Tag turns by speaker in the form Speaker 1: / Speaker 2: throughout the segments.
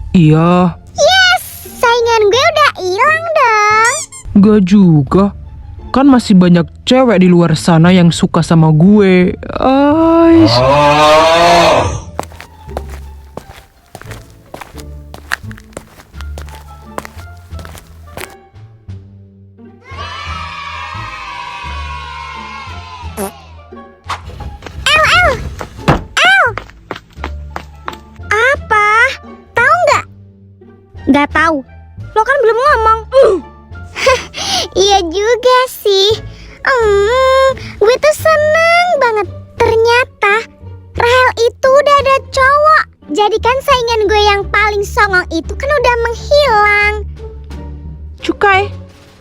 Speaker 1: Iya,
Speaker 2: Yes, saingan gue udah hilang dong.
Speaker 1: gak juga. Kan masih banyak cewek di luar sana yang suka sama gue. Ais.
Speaker 2: Apa? Tahu nggak? Nggak tahu. Lo kan belum ngomong. Iya juga sih. Gue tuh seneng banget. Ternyata Rahel itu udah ada cowok. Jadi kan saingan gue yang paling songong itu kan udah menghilang.
Speaker 3: Cukai,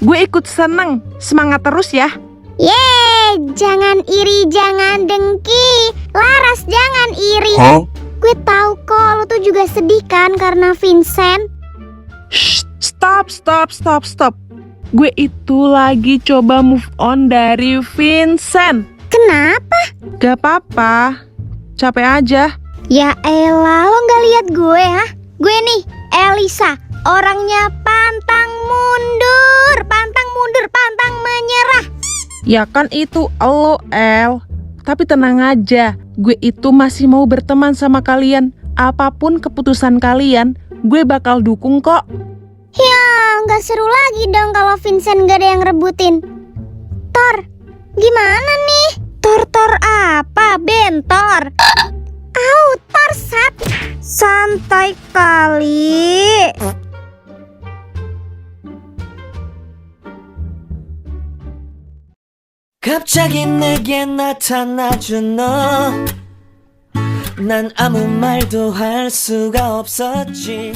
Speaker 3: gue ikut seneng. Semangat terus ya.
Speaker 2: Yeay, jangan iri, jangan dengki. Laras, jangan iri. Gue tahu kok lo tuh juga sedih kan karena Vincent.
Speaker 3: Shh, stop. Gue itu lagi coba move on dari Vincent.
Speaker 2: Kenapa?
Speaker 3: Gak apa-apa, capek aja.
Speaker 2: Ya elah, lo gak lihat gue ha? Gue nih, Elisa. Orangnya pantang mundur, pantang menyerah.
Speaker 3: Ya kan itu elo, El. Tapi tenang aja, gue itu masih mau berteman sama kalian. Apapun keputusan kalian, gue bakal dukung kok.
Speaker 2: Ya, gak seru lagi dong kalau Vincent gak ada yang rebutin. Thor, gimana nih?
Speaker 4: Tor apa? Bentor.
Speaker 2: Au, Thor sat.
Speaker 4: Santai kali.
Speaker 5: 갑자기 내게 나타나준 너. 난 아무 말도 할 수가 없었지.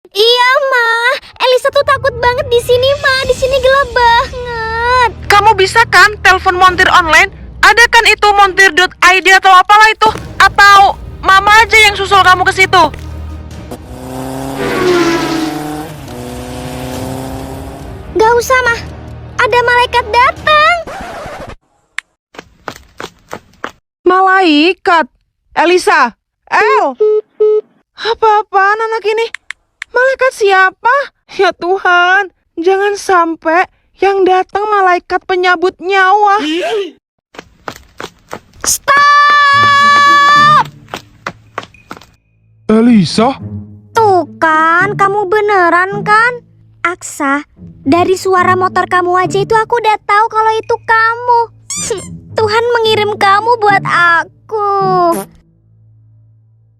Speaker 2: Iya, Ma. Elisa tuh takut banget di sini, Ma. Di sini gelap banget.
Speaker 3: Kamu bisa kan telepon montir online? Ada kan itu montir.id atau apalah itu? Atau mama aja yang susul kamu ke situ?
Speaker 2: Gak usah, Ma. Ada malaikat datang.
Speaker 3: Malaikat? Elisa? El? Apa-apaan anak ini? Malaikat siapa? Ya Tuhan, jangan sampai yang datang malaikat penyabut nyawa.
Speaker 2: Stop!
Speaker 1: Elisa?
Speaker 2: Tuh kan, kamu beneran kan? Aksa, dari suara motor kamu aja itu aku udah tahu kalau itu kamu. Tuhan mengirim kamu buat aku.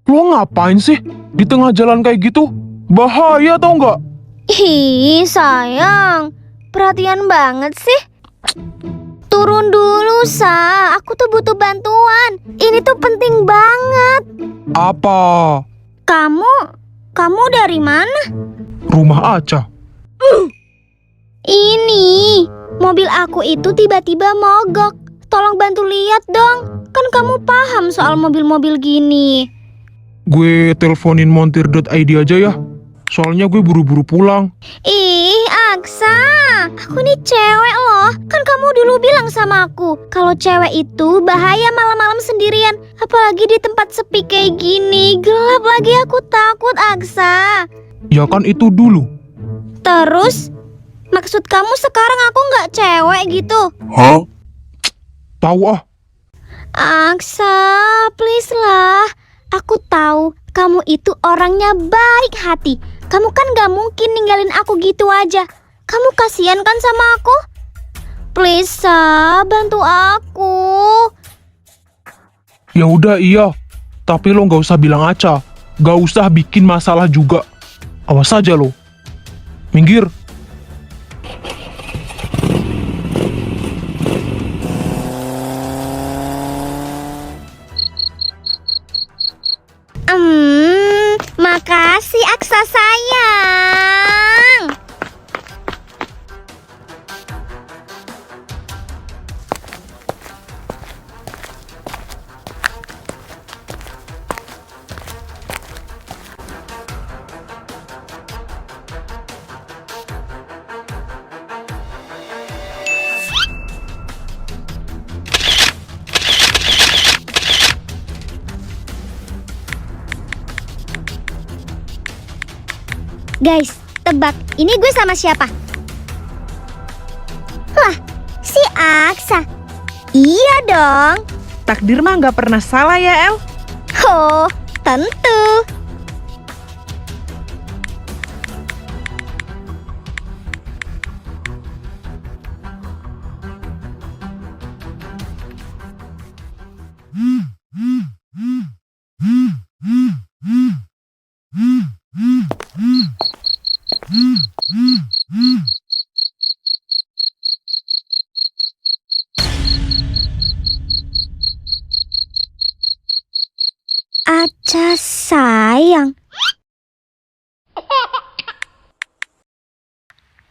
Speaker 1: Lo ngapain sih di tengah jalan kayak gitu? Bahaya tau nggak?
Speaker 2: Ih, sayang. Perhatian banget sih. Turun dulu, Sa. Aku tuh butuh bantuan. Ini tuh penting banget.
Speaker 1: Apa?
Speaker 2: Kamu dari mana?
Speaker 1: Rumah Aca.
Speaker 2: Ini, mobil aku itu tiba-tiba mogok. Tolong bantu lihat dong. Kan kamu paham soal mobil-mobil gini.
Speaker 1: Gue teleponin montir.id aja ya. Soalnya gue buru-buru pulang.
Speaker 2: Ih, Aksa, aku nih cewek loh. Kan kamu dulu bilang sama aku kalau cewek itu bahaya malam-malam sendirian. Apalagi di tempat sepi kayak gini. Gelap lagi, aku takut, Aksa.
Speaker 1: Ya kan itu dulu.
Speaker 2: Terus, maksud kamu sekarang aku nggak cewek gitu?
Speaker 1: Tahu ah.
Speaker 2: Aksa, please lah. Aku tahu kamu itu orangnya baik hati. Kamu kan gak mungkin ninggalin aku gitu aja. Kamu kasihan kan sama aku? Please, Sa, bantu aku.
Speaker 1: Ya udah iya. Tapi lo nggak usah bilang Aca. Nggak usah bikin masalah juga. Awas aja lo. Minggir.
Speaker 2: Makasih Aksa sayang. Guys, tebak, ini gue sama siapa? Lah, si Aksa. Iya dong.
Speaker 3: Takdir mah nggak pernah salah ya, El.
Speaker 2: Oh, tentu. Aca sayang.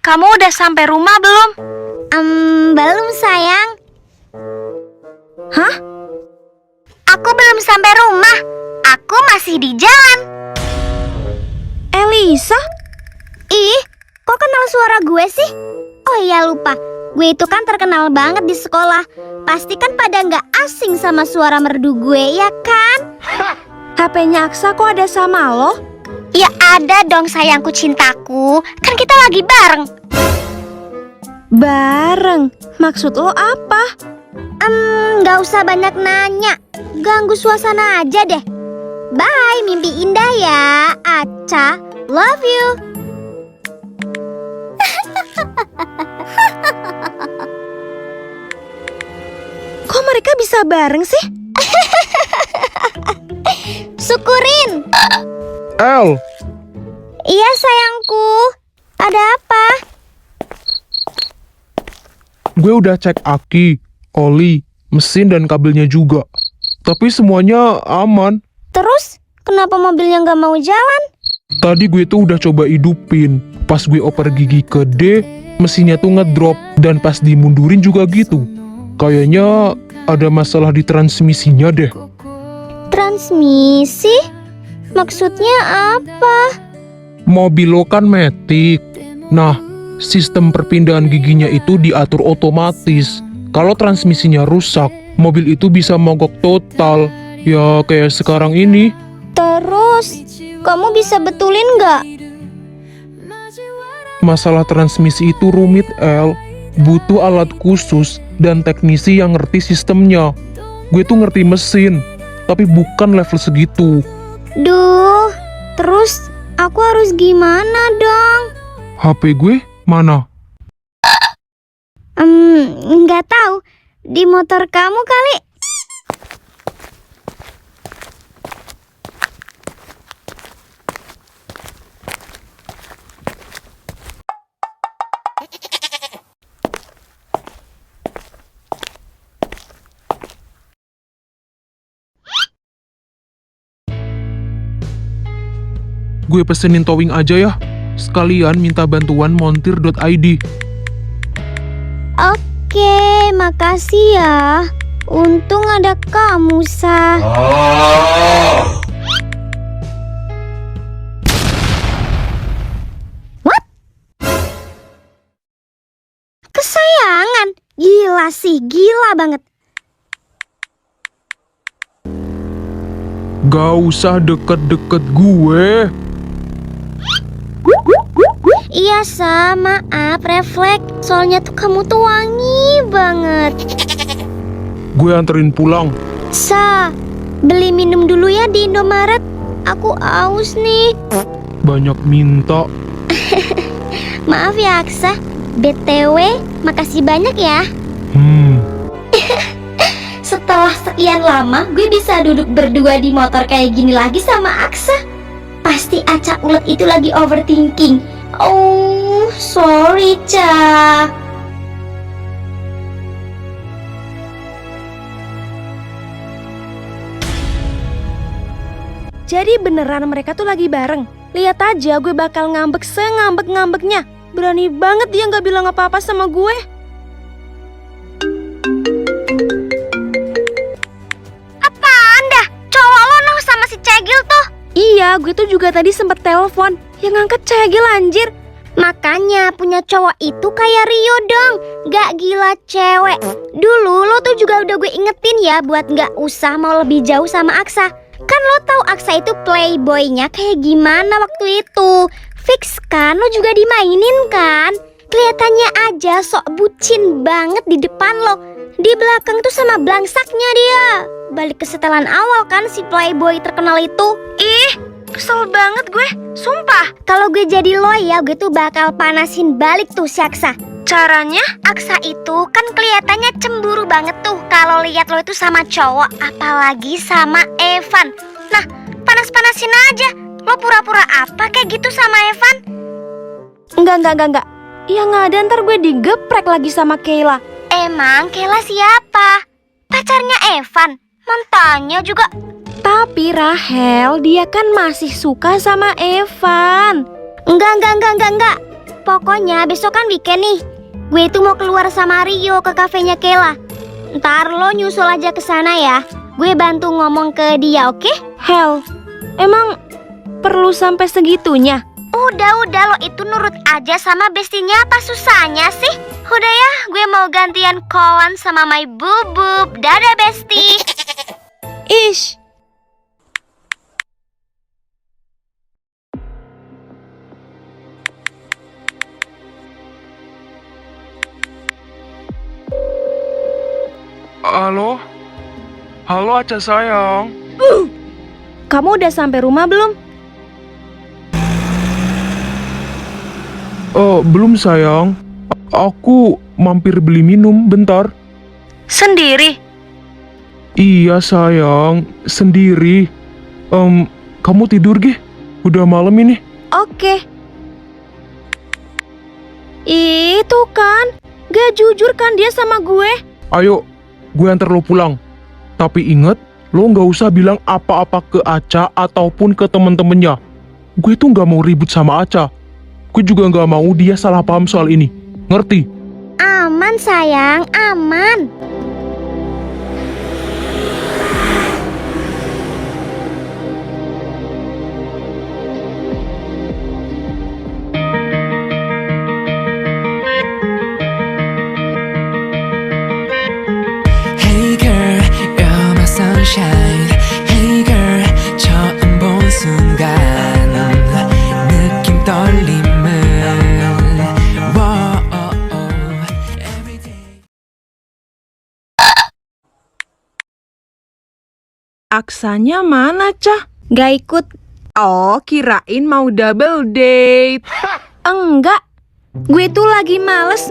Speaker 4: Kamu udah sampai rumah belum?
Speaker 2: Belum sayang.
Speaker 4: Hah?
Speaker 2: Aku belum sampai rumah. Aku masih di jalan.
Speaker 4: Elisa?
Speaker 2: Ih, kok kenal suara gue sih? Oh iya lupa, gue itu kan terkenal banget di sekolah. Pasti kan pada nggak asing sama suara merdu gue, ya kan?
Speaker 4: HP-nya Aksa kok ada sama lo?
Speaker 2: Ya ada dong sayangku cintaku. Kan kita lagi bareng.
Speaker 4: Bareng? Maksud lo apa?
Speaker 2: Nggak usah banyak nanya. Ganggu suasana aja deh. Bye, mimpi indah ya, Aca. Love you.
Speaker 4: Kok mereka bisa bareng sih?
Speaker 2: Syukurin.
Speaker 1: El,
Speaker 2: Iya sayangku. Ada apa?
Speaker 1: gue udah cek aki, oli, mesin dan kabelnya juga. Tapi semuanya aman.
Speaker 2: Terus, kenapa mobilnya nggak mau jalan?
Speaker 1: Tadi gue tuh udah coba hidupin. Pas gue oper gigi ke D, mesinnya tuh ngedrop. Dan pas dimundurin juga gitu. Kayaknya ada masalah di transmisinya deh.
Speaker 2: Transmisi? Maksudnya apa?
Speaker 1: Mobil lo kan matic. Nah, sistem perpindahan giginya itu diatur otomatis. Kalau transmisinya rusak, mobil itu bisa mogok total. Ya kayak sekarang ini.
Speaker 2: Terus, kamu bisa betulin nggak?
Speaker 1: Masalah transmisi itu rumit, El. Butuh alat khusus dan teknisi yang ngerti sistemnya. Gue tuh ngerti mesin, tapi bukan level segitu.
Speaker 2: Duh, terus aku harus gimana dong?
Speaker 1: HP gue mana?
Speaker 2: Nggak tahu. Di motor kamu kali.
Speaker 1: Gue pesenin towing aja ya. Sekalian minta bantuan montir.id.
Speaker 2: Oke, makasih ya. Untung ada kamu, Sa. What? Kesayangan? Gila sih, gila banget.
Speaker 1: Gak usah deket-deket gue.
Speaker 2: Iya, Sa, maaf, refleks. Soalnya tuh kamu tuh wangi banget.
Speaker 1: Gue anterin pulang.
Speaker 2: Sa, beli minum dulu ya di Indomaret. Aku aus nih.
Speaker 1: Banyak minta.
Speaker 2: Maaf ya, Aksa. BTW, makasih banyak ya. Setelah sekian lama, gue bisa duduk berdua di motor kayak gini lagi sama Aksa. Pasti Aca ulet itu lagi overthinking. Oh, sorry, Ca.
Speaker 4: Jadi beneran mereka tuh lagi bareng. Lihat aja gue bakal ngambek sengambek-ngambeknya. Berani banget dia nggak bilang apa-apa sama gue.
Speaker 2: Apaan dah? Cowok lo noh sama si Cegil tuh.
Speaker 4: Iya, gue tuh juga tadi sempet telepon. Yang ngangkat Cegil anjir.
Speaker 2: Makanya punya cowok itu kayak Rio dong. Gak gila cewek. Dulu lo tuh juga udah gue ingetin ya buat gak usah mau lebih jauh sama Aksa. Kan lo tahu Aksa itu playboynya kayak gimana waktu itu. Fix kan, lo juga dimainin kan? Kelihatannya aja sok bucin banget di depan lo. Di belakang tuh sama blangsaknya dia. Balik ke setelan awal kan si playboy terkenal itu.
Speaker 4: Ih, kesel banget gue, sumpah.
Speaker 2: Kalau gue jadi lo ya, gue tuh bakal panasin balik tuh si Aksa.
Speaker 4: Caranya?
Speaker 2: Aksa itu kan kelihatannya cemburu banget tuh kalau lihat lo itu sama cowok, apalagi sama Evan. Nah, panas-panasin aja. Lo pura-pura apa kayak gitu sama Evan?
Speaker 4: Enggak. Yang ada ntar gue digeprek lagi sama Kayla.
Speaker 2: Emang Kayla siapa? Pacarnya Evan? Mantannya juga.
Speaker 4: Tapi Rahel, dia kan masih suka sama Evan.
Speaker 2: Enggak. Pokoknya besok kan weekend nih. Gue itu mau keluar sama Rio ke kafenya Kayla. Ntar lo nyusul aja ke sana ya. Gue bantu ngomong ke dia, oke?
Speaker 4: Hel, emang perlu sampai segitunya?
Speaker 2: Udah lo itu nurut aja sama bestinya, apa susahnya sih? Udah ya, gue mau gantian kawan sama my bubub. Dadah besti.
Speaker 4: Ish.
Speaker 1: Halo Aca sayang.
Speaker 4: Kamu udah sampai rumah belum?
Speaker 1: Belum sayang. Aku mampir beli minum bentar.
Speaker 4: Sendiri?
Speaker 1: Iya sayang, sendiri. Kamu tidur gih? Udah malam ini.
Speaker 4: Oke. Itu kan, gak jujur kan dia sama gue?
Speaker 1: Ayo, gue antar lo pulang. Tapi inget, lo nggak usah bilang apa-apa ke Aca ataupun ke temen-temennya. Gue tuh nggak mau ribut sama Aca. Gue juga nggak mau dia salah paham soal ini. Ngerti?
Speaker 2: Aman sayang, aman.
Speaker 5: Hey girl, you're my sunshine. Hey girl, 처음 본 순간 느낌 떨림을 Whoa, every day.
Speaker 3: Aksanya mana, Cah?
Speaker 4: Gak ikut?
Speaker 3: Oh, kirain mau double date.
Speaker 4: Enggak. Gue tuh lagi males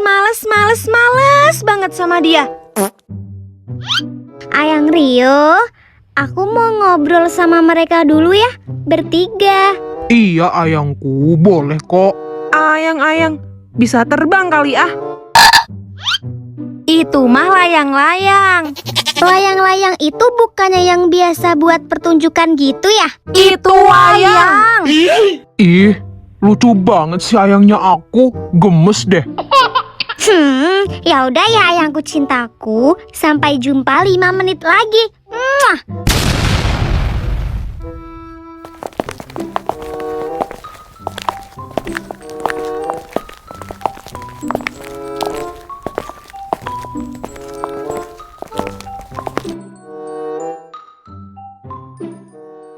Speaker 4: banget sama dia.
Speaker 2: Ayang Rio, aku mau ngobrol sama mereka dulu ya, bertiga.
Speaker 1: Iya ayangku, boleh kok.
Speaker 3: Ayang, bisa terbang kali ah.
Speaker 4: Itu mah layang-layang.
Speaker 2: Layang-layang itu bukannya yang biasa buat pertunjukan gitu ya?
Speaker 4: Itu wayang.
Speaker 1: Ih, lucu banget sih ayangnya aku. Gemes deh.
Speaker 2: Ya udah ya ayangku cintaku. Sampai jumpa 5 menit lagi. Muah.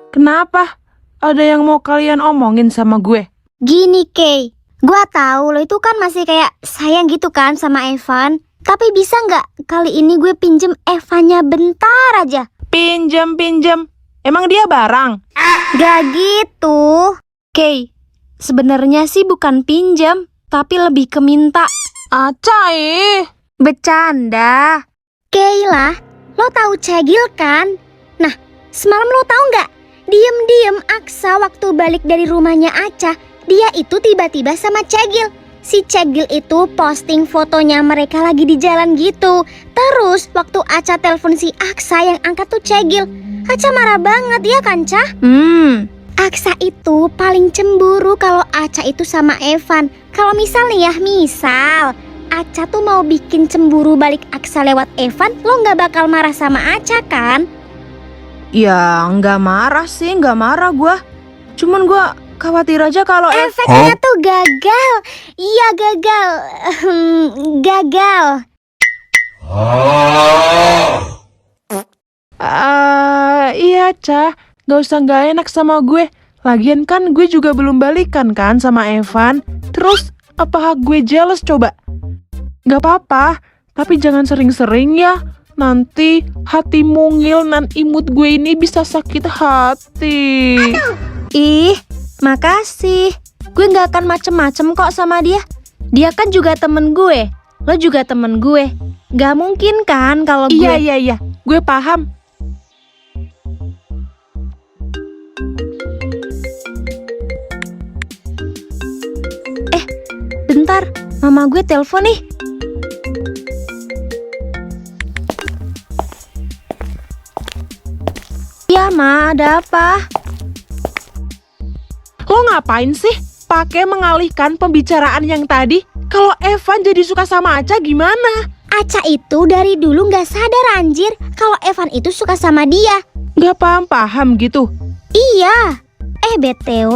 Speaker 3: Kenapa? Ada yang mau kalian omongin sama gue?
Speaker 2: Gini Kay, gua tahu lo itu kan masih kayak sayang gitu kan sama Evan. Tapi bisa nggak kali ini gue pinjem Evannya bentar aja?
Speaker 3: Pinjam. Emang dia barang?
Speaker 2: Gak gitu.
Speaker 4: Kay, sebenarnya sih bukan pinjam, tapi lebih ke minta.
Speaker 3: Aca
Speaker 2: Bercanda. Kayla, lo tahu Cegil kan? Nah, semalam lo tahu nggak? Diem-diem Aksa waktu balik dari rumahnya Aca, dia itu tiba-tiba sama Cegil. Si Cegil itu posting fotonya mereka lagi di jalan gitu. Terus waktu Aca telepon si Aksa yang angkat tuh Cegil. Aca marah banget ya kan, Cah? Aksa itu paling cemburu kalau Aca itu sama Evan. Kalau misal nih ya, misal Aca tuh mau bikin cemburu balik Aksa lewat Evan, lo nggak bakal marah sama Aca kan?
Speaker 3: Ya, nggak marah gue. Cuman gue khawatir aja kalau
Speaker 2: Efeknya tuh gagal. Iya gagal. Gagal.
Speaker 3: Iya, Cah. Gak usah gak enak sama gue. Lagian kan gue juga belum balikan kan sama Evan. Terus apa hak gue jealous coba? Gak apa-apa, tapi jangan sering-sering ya. Nanti hati mungil nan imut gue ini bisa sakit hati.
Speaker 4: Ih, makasih. Gue gak akan macem-macem kok sama dia. Dia kan juga temen gue. Lo juga temen gue. Gak mungkin kan kalau gue...
Speaker 3: Iya, gue paham.
Speaker 4: Bentar, mama gue telepon nih. Ya, Ma, ada apa?
Speaker 3: Lo ngapain sih pakai mengalihkan pembicaraan yang tadi? Kalau Evan jadi suka sama Aca gimana?
Speaker 2: Aca itu dari dulu gak sadar anjir kalau Evan itu suka sama dia.
Speaker 3: Gak paham-paham gitu.
Speaker 2: Iya. BTW,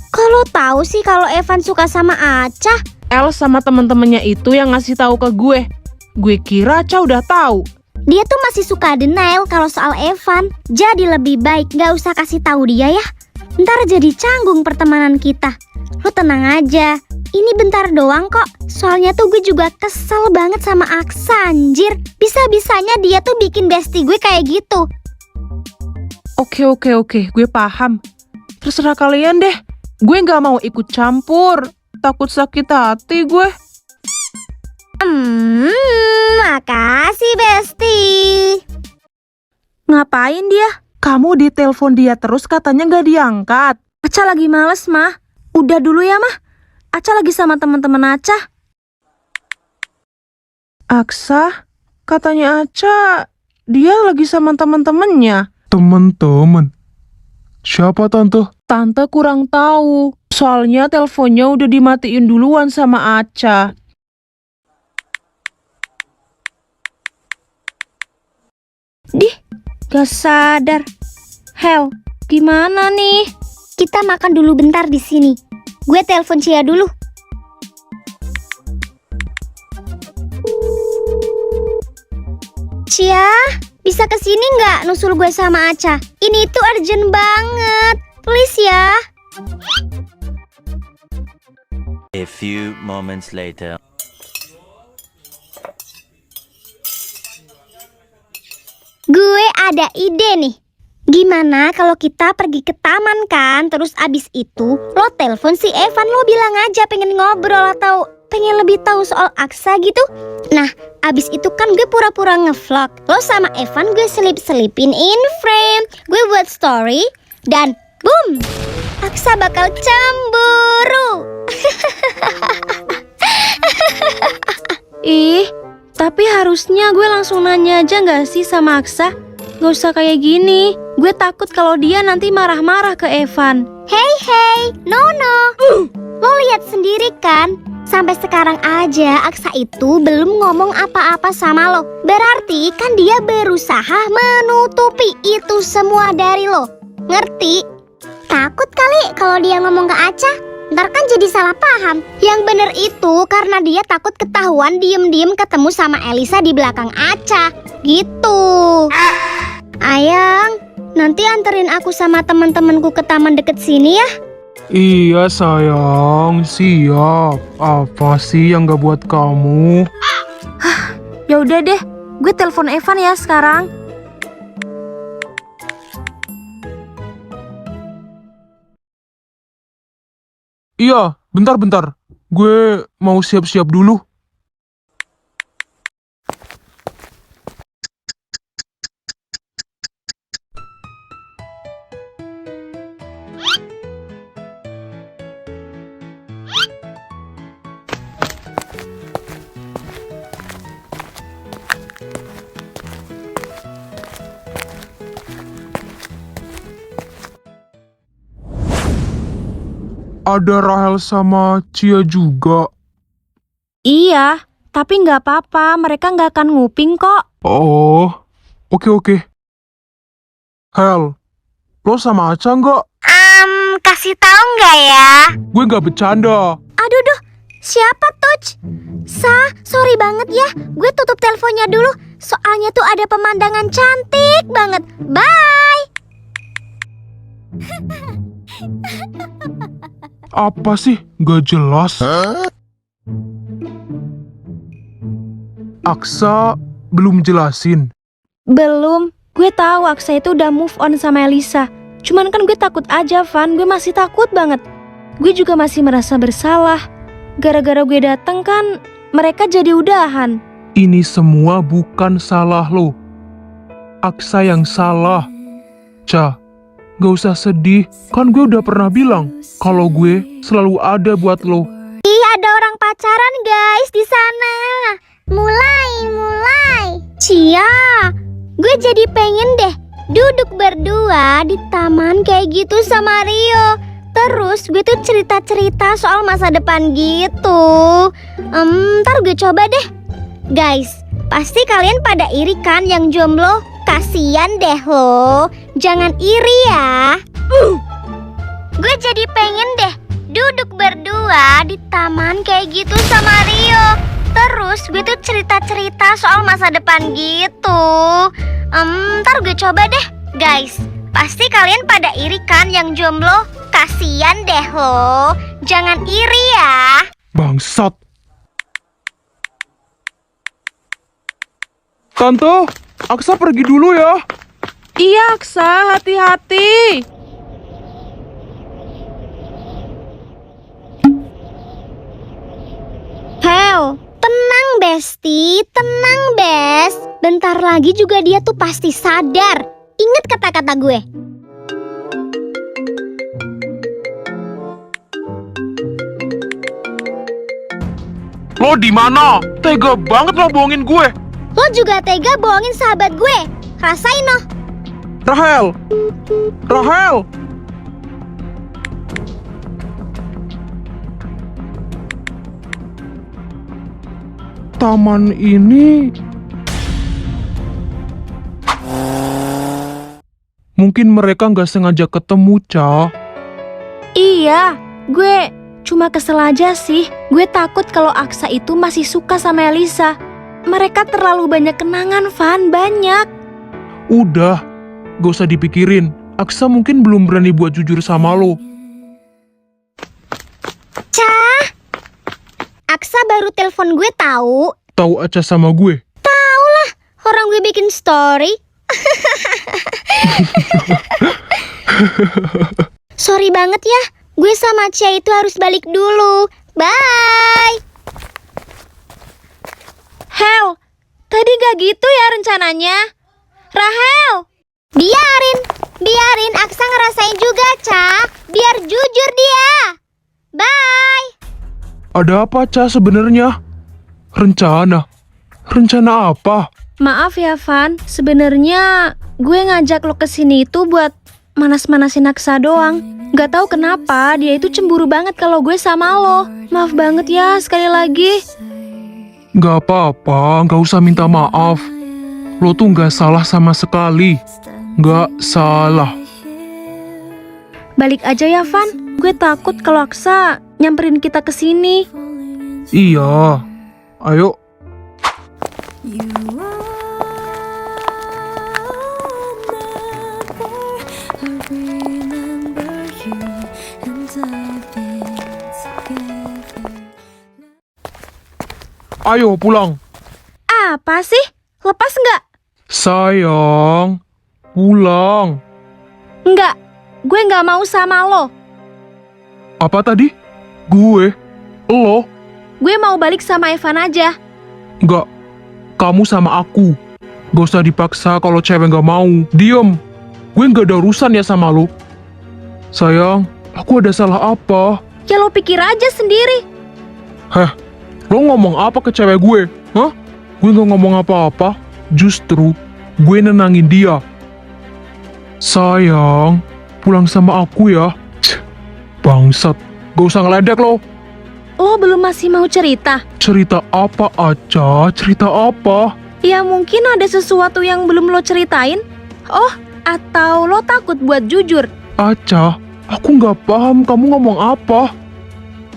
Speaker 2: kok lo tahu sih kalau Evan suka sama Aca?
Speaker 3: El sama temen-temennya itu yang ngasih tahu ke gue. Gue kira Aca udah tahu.
Speaker 2: Dia tuh masih suka denial kalau soal Evan. Jadi lebih baik gak usah kasih tahu dia ya. Ntar jadi canggung pertemanan kita. Lo tenang aja. Ini bentar doang kok. Soalnya tuh gue juga kesel banget sama Aksa anjir. Bisa-bisanya dia tuh bikin bestie gue kayak gitu.
Speaker 3: Oke, gue paham. Terserah kalian deh. Gue gak mau ikut campur. Takut sakit hati gue.
Speaker 2: Makasih bestie.
Speaker 4: Ngapain dia?
Speaker 3: Kamu ditelepon dia terus katanya gak diangkat.
Speaker 4: Aca lagi males, Ma. Udah dulu ya, Ma. Aca lagi sama teman-teman Aca.
Speaker 3: Aksa, katanya Aca, dia lagi sama teman-temannya.
Speaker 1: Teman-teman. Siapa tante?
Speaker 3: Tante kurang tahu. Soalnya teleponnya udah dimatiin duluan sama Aca.
Speaker 4: Dih, gak sadar. Hel, gimana nih?
Speaker 2: Kita makan dulu bentar di sini. Gue telepon Cia dulu. Cia, bisa kesini nggak nusul gue sama Aca? Ini tuh urgent banget. Please ya.
Speaker 6: A few moments later.
Speaker 2: Gue ada ide nih. Gimana kalau kita pergi ke taman kan? Terus abis itu lo telepon si Evan, lo bilang aja pengen ngobrol atau pengen lebih tahu soal Aksa gitu. Nah, abis itu kan gue pura-pura ngevlog. Lo sama Evan gue selip-selipin in frame. Gue buat story dan boom, Aksa bakal cemburu.
Speaker 4: Ih, tapi harusnya gue langsung nanya aja gak sih sama Aksa? Gak usah kayak gini. Gue takut kalau dia nanti marah-marah ke Evan.
Speaker 2: Hey, no. Lo lihat sendiri kan? Sampai sekarang aja Aksa itu belum ngomong apa-apa sama lo. Berarti kan dia berusaha menutupi itu semua dari lo. Ngerti? Takut kali kalau dia ngomong ke Aca. Ntar kan jadi salah paham. Yang bener itu karena dia takut ketahuan diem-diem ketemu sama Elisa di belakang Aca. Gitu. Ayang, nanti anterin aku sama teman-temanku ke taman deket sini ya.
Speaker 1: Iya sayang, siap. Apa sih yang gak buat kamu?
Speaker 4: Ya udah deh, gue telepon Evan ya sekarang.
Speaker 1: Iya, bentar. Gue mau siap-siap dulu. Ada Rahel sama Cia juga.
Speaker 4: Iya, tapi gak apa-apa, mereka gak akan nguping kok.
Speaker 1: Oh, oke. Hel, lo sama Aca nggak?
Speaker 2: Kasih tahu nggak ya?
Speaker 1: Gue nggak bercanda.
Speaker 2: Aduh, siapa Tuh? Sorry banget ya. Gue tutup teleponnya dulu. Soalnya tuh ada pemandangan cantik banget. Bye.
Speaker 1: Apa sih? Gak jelas. Aksa belum jelasin.
Speaker 4: Belum. Gue tahu Aksa itu udah move on sama Elisa. Cuman kan gue takut aja, Van. Gue masih takut banget. Gue juga masih merasa bersalah. Gara-gara gue dateng kan, mereka jadi udahan.
Speaker 1: Ini semua bukan salah lo. Aksa yang salah. Ca, gak usah sedih. Kan gue udah pernah bilang kalau gue selalu ada buat lo.
Speaker 2: Ih, ada orang pacaran guys di sana. Mulai. Cia, gue jadi pengen deh duduk berdua di taman kayak gitu sama Rio. Terus gue tuh cerita-cerita soal masa depan gitu. Ntar gue coba deh. Guys, pasti kalian pada iri kan yang jomblo? Kasian deh lo. Jangan iri ya. Gue jadi pengen deh duduk berdua di taman kayak gitu sama Rio. Terus gue tuh cerita-cerita soal masa depan gitu. Ntar gue coba deh. Guys, pasti kalian pada iri kan yang jomblo? Kasian deh lo. Jangan iri ya.
Speaker 1: Bangsat. Tante, Aksa pergi dulu ya.
Speaker 3: Iya, Aksa, hati-hati.
Speaker 2: Hel, tenang Besti, tenang Bes. Bentar lagi juga dia tuh pasti sadar. Ingat kata-kata gue.
Speaker 1: Lo di mana? Tega banget lo bohongin gue.
Speaker 2: Lo juga tega bohongin sahabat gue. Rasain noh.
Speaker 1: Rahel. Taman ini mungkin mereka nggak sengaja ketemu, Ca.
Speaker 4: Iya, gue cuma kesel aja sih. Gue takut kalau Aksa itu masih suka sama Elisa. Mereka terlalu banyak kenangan, Van, banyak.
Speaker 1: Udah, gak usah dipikirin. Aksa mungkin belum berani buat jujur sama lo.
Speaker 2: Aksa baru telepon gue tahu.
Speaker 1: Tahu Aca sama gue?
Speaker 2: Orang gue bikin story. Sorry banget ya. Gue sama Cia itu harus balik dulu. Bye.
Speaker 4: Hel, tadi gak gitu ya rencananya? Rahel!
Speaker 2: Biarin Aksa ngerasain juga, Ca. Biar jujur dia. Bye.
Speaker 1: Ada apa, Ca, sebenarnya? Rencana apa?
Speaker 4: Maaf ya, Van. Sebenarnya gue ngajak lo kesini itu buat manas-manasin Aksa doang. Gak tahu kenapa dia itu cemburu banget kalau gue sama lo. Maaf banget ya sekali lagi.
Speaker 1: Gak apa-apa, gak usah minta maaf. Lo tuh gak salah sama sekali. Gak salah.
Speaker 4: Balik aja ya, Van. Gue takut kalau Aksa nyamperin kita kesini.
Speaker 1: Iya. Ayo. Ayo pulang.
Speaker 4: Apa sih? Lepas nggak?
Speaker 1: Sayang, pulang.
Speaker 4: Nggak. Gue nggak mau sama lo.
Speaker 1: Apa tadi? Gue? Lo?
Speaker 4: Gue mau balik sama Evan aja.
Speaker 1: Nggak. Kamu sama aku. Gak usah dipaksa kalau cewek nggak mau. Diem. Gue nggak ada urusan ya sama lo. Sayang, aku ada salah apa?
Speaker 4: Ya lo pikir aja sendiri.
Speaker 1: Heh, lo ngomong apa ke cewek gue? Hah? Gue nggak ngomong apa-apa. Justru, gue nenangin dia. Sayang, pulang sama aku ya. Cih, bangsat, gak usah ngeledek lo.
Speaker 4: Lo belum masih mau cerita?
Speaker 1: Cerita apa aja? Cerita apa?
Speaker 4: Ya mungkin ada sesuatu yang belum lo ceritain. Oh, atau lo takut buat jujur?
Speaker 1: Aca, aku nggak paham kamu ngomong apa.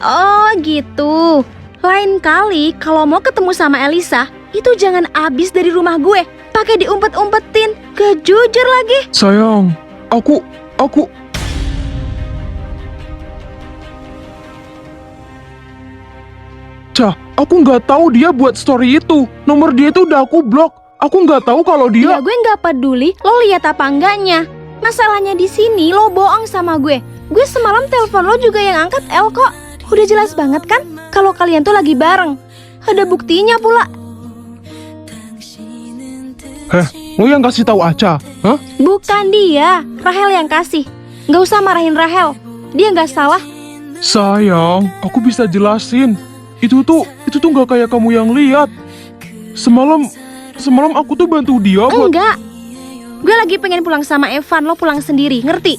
Speaker 4: Oh gitu. Lain kali kalau mau ketemu sama Elisa, itu jangan abis dari rumah gue. Pakai diumpet-umpetin. Gak jujur lagi.
Speaker 1: Sayang, aku... Aca, aku nggak tahu dia buat story itu. Nomor dia itu udah aku blok. Aku nggak tahu kalau
Speaker 4: Ya
Speaker 1: dia...
Speaker 4: gue nggak peduli lo lihat apa enggaknya. Masalahnya di sini lo bohong sama gue. Gue semalam telepon lo juga yang angkat El kok. Udah jelas banget kan kalau kalian tuh lagi bareng. Ada buktinya pula.
Speaker 1: Lo yang kasih tahu Aca? Hah?
Speaker 4: Bukan dia, Rahel yang kasih. Nggak usah marahin Rahel. Dia nggak salah.
Speaker 1: Sayang, aku bisa jelasin. Itu tuh nggak kayak kamu yang lihat. Semalam aku tuh bantu dia buat...
Speaker 4: Enggak. Gue lagi pengen pulang sama Evan, lo pulang sendiri, ngerti?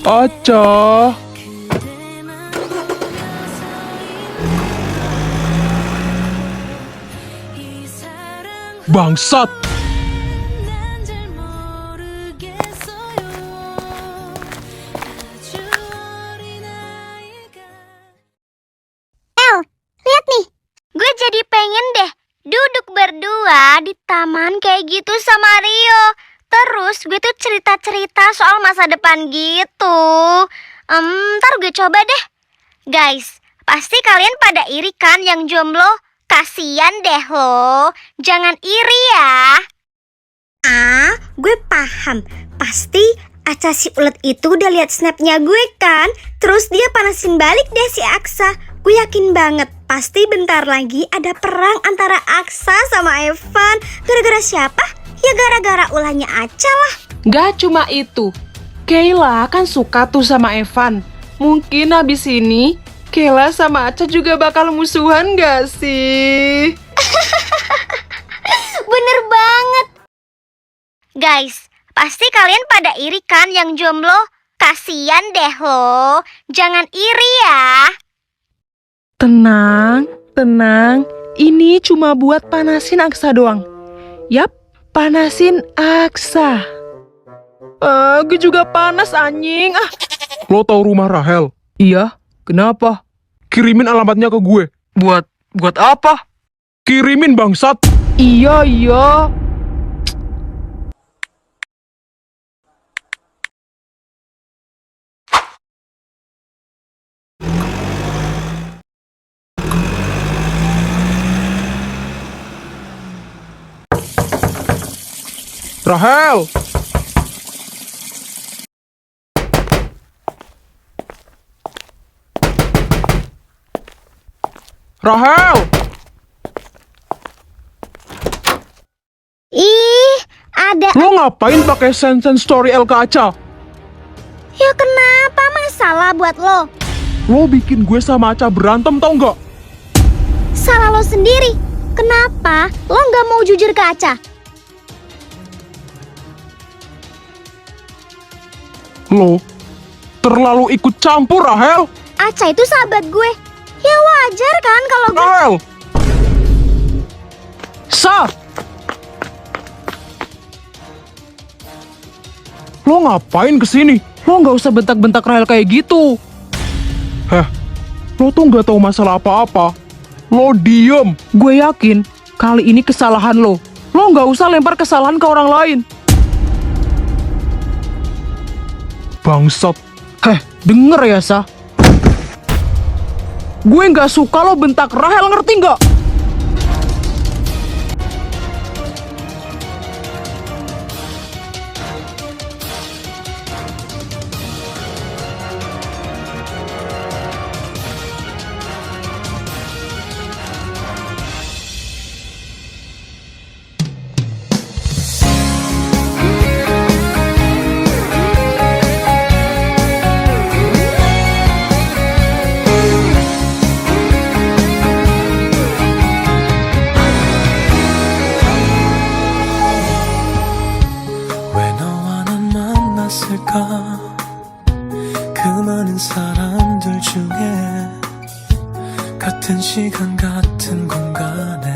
Speaker 1: Aca. Bangsat.
Speaker 2: Lihat nih, gue jadi pengen deh duduk berdua di taman kayak gitu sama Rio. Terus gue tuh cerita-cerita soal masa depan gitu. Ntar gue coba deh. Guys, pasti kalian pada iri kan yang jomblo? Kasian deh lo. Jangan iri ya. Gue paham. Pasti Aca si ulet itu udah lihat snapnya gue kan. Terus dia panasin balik deh si Aksa. Gue yakin banget pasti bentar lagi ada perang antara Aksa sama Evan. Gara-gara siapa? Ya gara-gara ulahnya Aca lah.
Speaker 3: Gak cuma itu, Kayla kan suka tuh sama Evan. Mungkin abis ini Kayla sama Aca juga bakal musuhan gak sih?
Speaker 2: Bener banget. Guys, pasti kalian pada iri kan yang jomblo? Kasian deh lo. Jangan iri ya.
Speaker 3: Tenang, tenang. Ini cuma buat panasin Aksa doang. Yap, panasin Aksa. Gue juga panas anjing.
Speaker 1: Lo tahu rumah Rahel?
Speaker 3: Iya, kenapa?
Speaker 1: Kirimin alamatnya ke gue.
Speaker 3: Buat apa?
Speaker 1: Kirimin bangsat.
Speaker 3: Iya.
Speaker 1: Rahel. Rahel.
Speaker 2: Ih, ada.
Speaker 1: Lo ngapain pakai send story El ke Aca?
Speaker 2: Ya kenapa masalah buat lo?
Speaker 1: Lo bikin gue sama Aca berantem tau nggak?
Speaker 2: Salah lo sendiri. Kenapa lo nggak mau jujur ke Aca?
Speaker 1: Lo terlalu ikut campur, Rahel.
Speaker 2: Aca itu sahabat gue. Ya wajar kan kalau gue...
Speaker 1: Rahel. Lo ngapain kesini?
Speaker 3: Lo nggak usah bentak-bentak Rahel kayak gitu.
Speaker 1: Lo tuh nggak tahu masalah apa-apa. Lo diem.
Speaker 3: Gue yakin kali ini kesalahan lo. Lo nggak usah lempar kesalahan ke orang lain.
Speaker 1: Bangsat.
Speaker 3: Denger ya, Sa. Gue nggak suka lo bentak Rahel, ngerti nggak?
Speaker 5: 왜 너와 난 만났을까 그 많은 사람들 중에 같은 시간 같은 공간에